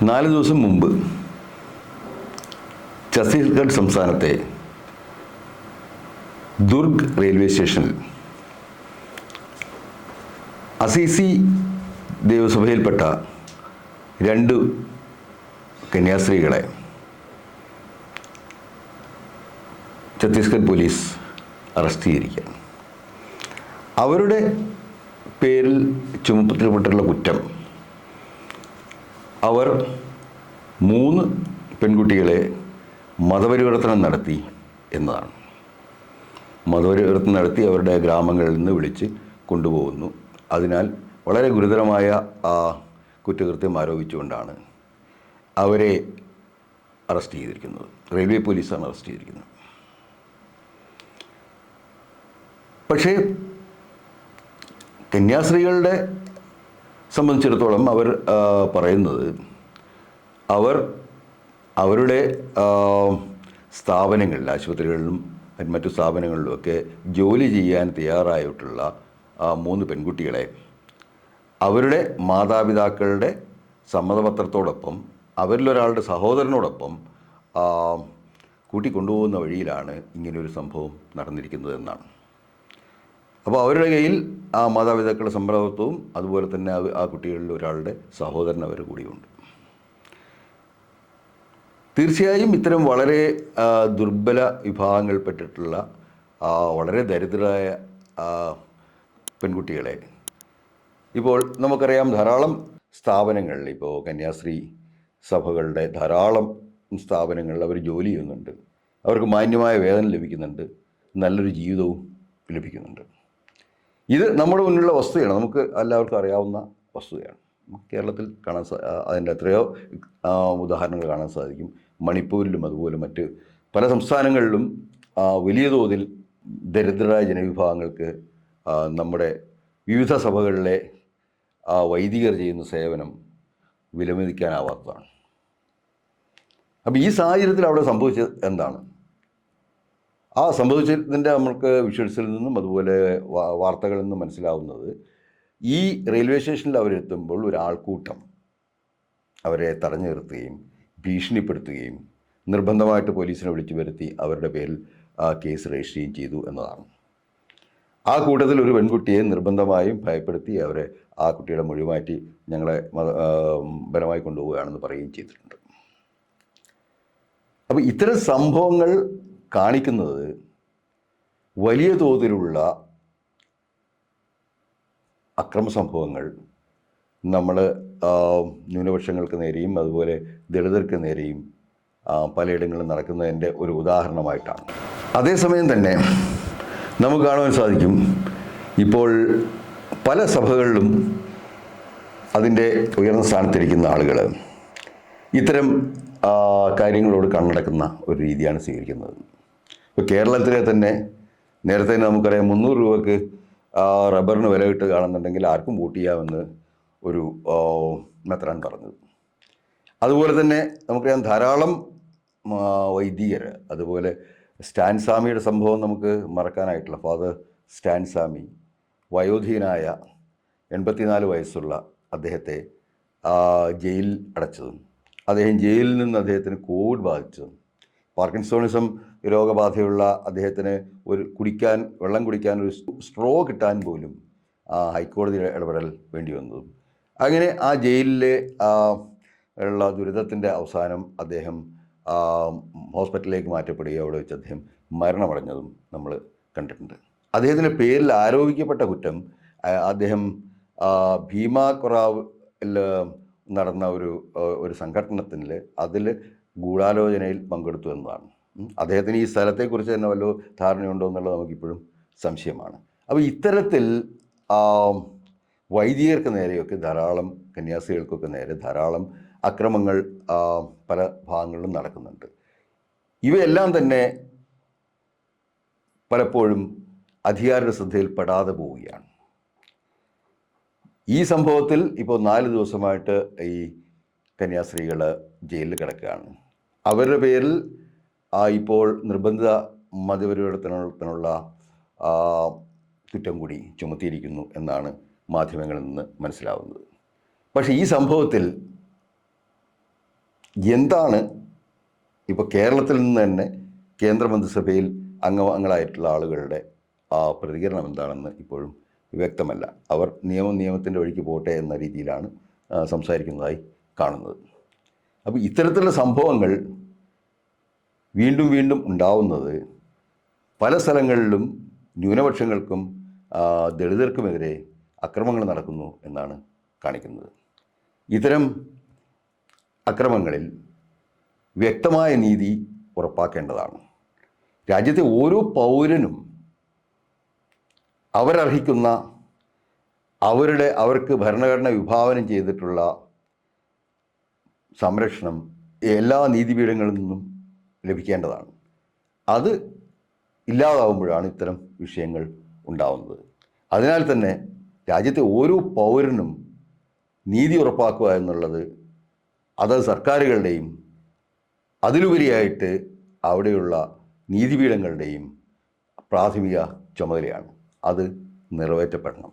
4 ദിവസം മുമ്പ് ഛത്തീസ്ഗഡ് സംസ്ഥാനത്തെ ദുർഗ് റെയിൽവേ സ്റ്റേഷനിൽ അസീസി ദേവസഭയിൽപ്പെട്ട 2 കന്യാസ്ത്രീകളെ ഛത്തീസ്ഗഡ് പോലീസ് അറസ്റ്റ് ചെയ്തിരിക്കുകയാണ്. അവരുടെ പേരിൽ ചുമത്തപ്പെട്ടിട്ടുള്ള കുറ്റം അവർ 3 പെൺകുട്ടികളെ മതപരിവർത്തനം നടത്തി എന്നതാണ്. മതപരിവർത്തനം നടത്തി അവരുടെ ഗ്രാമങ്ങളിൽ നിന്ന് വിളിച്ച് കൊണ്ടുപോകുന്നു. അതിനാൽ വളരെ ഗുരുതരമായ കുറ്റകൃത്യം ആരോപിച്ചുകൊണ്ടാണ് അവരെ അറസ്റ്റ് ചെയ്തിരിക്കുന്നത്. റെയിൽവേ പോലീസാണ് അറസ്റ്റ് ചെയ്തിരിക്കുന്നത്. പക്ഷേ കന്യാസ്ത്രീകളുടെ സംബന്ധിച്ചിടത്തോളം അവർ പറയുന്നത് അവരുടെ സ്ഥാപനങ്ങളിൽ, ആശുപത്രികളിലും മറ്റു സ്ഥാപനങ്ങളിലുമൊക്കെ ജോലി ചെയ്യാൻ തയ്യാറായിട്ടുള്ള 3 പെൺകുട്ടികളെ അവരുടെ മാതാപിതാക്കളുടെ സമ്മതപത്രത്തോടൊപ്പം അവരിലൊരാളുടെ സഹോദരനോടൊപ്പം കൂട്ടിക്കൊണ്ടുപോകുന്ന വഴിയിലാണ് ഇങ്ങനെയൊരു സംഭവം നടന്നിരിക്കുന്നത് എന്നാണ്. അപ്പോൾ അവരുടെ കയ്യിൽ ആ മാതാപിതാക്കളുടെ സമ്മതപത്രവും അതുപോലെ തന്നെ ആ കുട്ടികളിൽ ഒരാളുടെ സഹോദരൻ അവർ കൂടിയുണ്ട്. തീർച്ചയായും ഇത്തരം വളരെ ദുർബല വിഭാഗങ്ങളിൽപ്പെട്ടിട്ടുള്ള വളരെ ദരിദ്രരായ പെൺകുട്ടികളെ ഇപ്പോൾ നമുക്കറിയാം, ധാരാളം സ്ഥാപനങ്ങളിൽ, ഇപ്പോൾ കന്യാസ്ത്രീ സഭകളുടെ ധാരാളം സ്ഥാപനങ്ങളിൽ അവർ ജോലി ചെയ്യുന്നുണ്ട്. അവർക്ക് മാന്യമായ വേതനം ലഭിക്കുന്നുണ്ട്, നല്ലൊരു ജീവിതവും ലഭിക്കുന്നുണ്ട്. ഇത് നമ്മുടെ മുന്നിലുള്ള വസ്തുതയാണ്, നമുക്ക് എല്ലാവർക്കും അറിയാവുന്ന വസ്തുതയാണ്. കേരളത്തിൽ കാണാൻ അതിൻ്റെ എത്രയോ ഉദാഹരണങ്ങൾ കാണാൻ സാധിക്കും. മണിപ്പൂരിലും അതുപോലെ മറ്റ് പല സംസ്ഥാനങ്ങളിലും വലിയ തോതിൽ ദരിദ്രരായ ജനവിഭാഗങ്ങൾക്ക് നമ്മുടെ വിവിധ സഭകളിലെ വൈദികർ ചെയ്യുന്ന സേവനം വിലമതിക്കാനാവാത്തതാണ്. അപ്പോൾ ഈ സാഹചര്യത്തിൽ അവിടെ സംഭവിച്ചത് എന്താണ്? സംഭവിച്ചതിൻ്റെ നമുക്ക് വിഷ്വൽസിൽ നിന്നും അതുപോലെ വാർത്തകളിൽ നിന്നും മനസ്സിലാവുന്നത്, ഈ റെയിൽവേ സ്റ്റേഷനിൽ അവരെത്തുമ്പോൾ ഒരാൾക്കൂട്ടം അവരെ തടഞ്ഞു നിർത്തുകയും ഭീഷണിപ്പെടുത്തുകയും നിർബന്ധമായിട്ട് പോലീസിനെ വിളിച്ചു വരുത്തി അവരുടെ പേരിൽ കേസ് രജിസ്റ്റർ ചെയ്യുകയും ചെയ്തു എന്നതാണ്. ആ കൂട്ടത്തിൽ ഒരു പെൺകുട്ടിയെ നിർബന്ധമായും ഭയപ്പെടുത്തി അവരെ ആ കുട്ടിയുടെ മൊഴി മാറ്റി ഞങ്ങളെ ബലമായി കൊണ്ടുപോവുകയാണെന്ന് പറയുകയും ചെയ്തിട്ടുണ്ട്. അപ്പോൾ ഇത്തരം സംഭവങ്ങൾ കാണിക്കുന്നത് വലിയ തോതിലുള്ള അക്രമ സംഭവങ്ങൾ നമ്മൾ ന്യൂനപക്ഷങ്ങൾക്ക് നേരെയും അതുപോലെ ദളിതർക്ക് നേരെയും പലയിടങ്ങളിലും നടക്കുന്നതിൻ്റെ ഒരു ഉദാഹരണമായിട്ടാണ്. അതേസമയം തന്നെ നമുക്ക് കാണുവാൻ സാധിക്കും, ഇപ്പോൾ പല സഭകളിലും അതിൻ്റെ ഉയർന്ന സ്ഥാനത്തിരിക്കുന്ന ആളുകൾ ഇത്തരം കാര്യങ്ങളോട് കണ്ണടക്കുന്ന ഒരു രീതിയാണ് സ്വീകരിക്കുന്നത്. ഇപ്പോൾ കേരളത്തിലെ തന്നെ നേരത്തെ നമുക്കറിയാം, 300 രൂപയ്ക്ക് റബ്ബറിന് വില കിട്ടുകയാണെന്നുണ്ടെങ്കിൽ ആർക്കും വോട്ട് ചെയ്യാമെന്ന് ഒരു മെത്രാൻ പറഞ്ഞത്. അതുപോലെ തന്നെ നമുക്കറിയാം, ധാരാളം വൈദികർ, അതുപോലെ സ്റ്റാൻ സ്വാമിയുടെ സംഭവം നമുക്ക് മറക്കാനായിട്ടില്ല. ഫാദർ സ്റ്റാൻ സ്വാമി, വയോധികനായ 84 വയസ്സുള്ള അദ്ദേഹത്തെ ജയിലിൽ അടച്ചതും അദ്ദേഹം ജയിലിൽ നിന്ന് അദ്ദേഹത്തിന് കോവിഡ് ബാധിച്ചതും പാർക്കിൻസോണിസം രോഗബാധയുള്ള അദ്ദേഹത്തിന് വെള്ളം കുടിക്കാൻ ഒരു സ്ട്രോ കിട്ടാൻ പോലും ഹൈക്കോടതി ഇടപെടൽ വേണ്ടി വന്നതും, അങ്ങനെ ആ ജയിലിലെ ഉള്ള ദുരിതത്തിൻ്റെ അവസാനം അദ്ദേഹം ഹോസ്പിറ്റലിലേക്ക് മാറ്റപ്പെടുകയും അവിടെ വെച്ച് അദ്ദേഹം മരണമടഞ്ഞതും നമ്മൾ കണ്ടിട്ടുണ്ട്. അദ്ദേഹത്തിൻ്റെ പേരിൽ ആരോപിക്കപ്പെട്ട കുറ്റം അദ്ദേഹം ഭീമാ കൊറാവിൽ നടന്ന ഒരു സംഘടനത്തിൽ അതിൽ ഗൂഢാലോചനയിൽ പങ്കെടുത്തു എന്നതാണ്. അദ്ദേഹത്തിന് ഈ സ്ഥലത്തെക്കുറിച്ച് തന്നെ വല്ല ധാരണയുണ്ടോ എന്നുള്ളത് നമുക്കിപ്പോഴും സംശയമാണ്. അപ്പോൾ ഇത്തരത്തിൽ വൈദികർക്ക് നേരെയൊക്കെ ധാരാളം, കന്യാസ്ത്രീകൾക്കൊക്കെ നേരെ ധാരാളം അക്രമങ്ങൾ പല ഭാഗങ്ങളിലും നടക്കുന്നുണ്ട്. ഇവയെല്ലാം തന്നെ പലപ്പോഴും അധികാരിയുടെ ശ്രദ്ധയിൽപ്പെടാതെ പോവുകയാണ്. ഈ സംഭവത്തിൽ ഇപ്പോൾ 4 ദിവസമായിട്ട് ഈ കന്യാസ്ത്രീകൾ ജയിലിൽ കിടക്കുകയാണ്. അവരുടെ പേരിൽ ഇപ്പോൾ നിർബന്ധിത മതപരിവർത്തനത്തിനുള്ള കുറ്റം കൂടി ചുമത്തിയിരിക്കുന്നു എന്നാണ് മാധ്യമങ്ങളിൽ നിന്ന് മനസ്സിലാവുന്നത്. പക്ഷേ ഈ സംഭവത്തിൽ എന്താണ് ഇപ്പോൾ കേരളത്തിൽ നിന്ന് തന്നെ കേന്ദ്രമന്ത്രിസഭയിൽ അംഗങ്ങളായിട്ടുള്ള ആളുകളുടെ ആ പ്രതികരണം എന്താണെന്ന് ഇപ്പോഴും വ്യക്തമല്ല. അവർ നിയമത്തിൻ്റെ വഴിക്ക് പോട്ടെ എന്ന രീതിയിലാണ് സംസാരിക്കുന്നതായി കാണുന്നത്. അപ്പോൾ ഇത്തരത്തിലുള്ള സംഭവങ്ങൾ വീണ്ടും വീണ്ടും ഉണ്ടാവുന്നത് പല സ്ഥലങ്ങളിലും ന്യൂനപക്ഷങ്ങൾക്കും ദളിതർക്കുമെതിരെ അക്രമങ്ങൾ നടക്കുന്നു എന്നാണ് കാണിക്കുന്നത്. ഇത്തരം അക്രമങ്ങളിൽ വ്യക്തമായ നീതി ഉറപ്പാക്കേണ്ടതാണ്. രാജ്യത്തെ ഓരോ പൗരനും അവരർഹിക്കുന്ന അവർക്ക് ഭരണഘടന വിഭാവനം ചെയ്തിട്ടുള്ള സംരക്ഷണം എല്ലാ നീതിപീഠങ്ങളിൽ നിന്നും ലഭിക്കേണ്ടതാണ്. അത് ഇല്ലാതാവുമ്പോഴാണ് ഇത്തരം വിഷയങ്ങൾ ഉണ്ടാവുന്നത്. അതിനാൽ തന്നെ രാജ്യത്തെ ഓരോ പൗരനും നീതി ഉറപ്പാക്കുക എന്നുള്ളത് അത് സർക്കാരുകളുടെയും അതിലുപരിയായിട്ട് അവിടെയുള്ള നീതിപീഠങ്ങളുടെയും പ്രാഥമിക ചുമതലയാണ്. അത് നിറവേറ്റപ്പെടണം.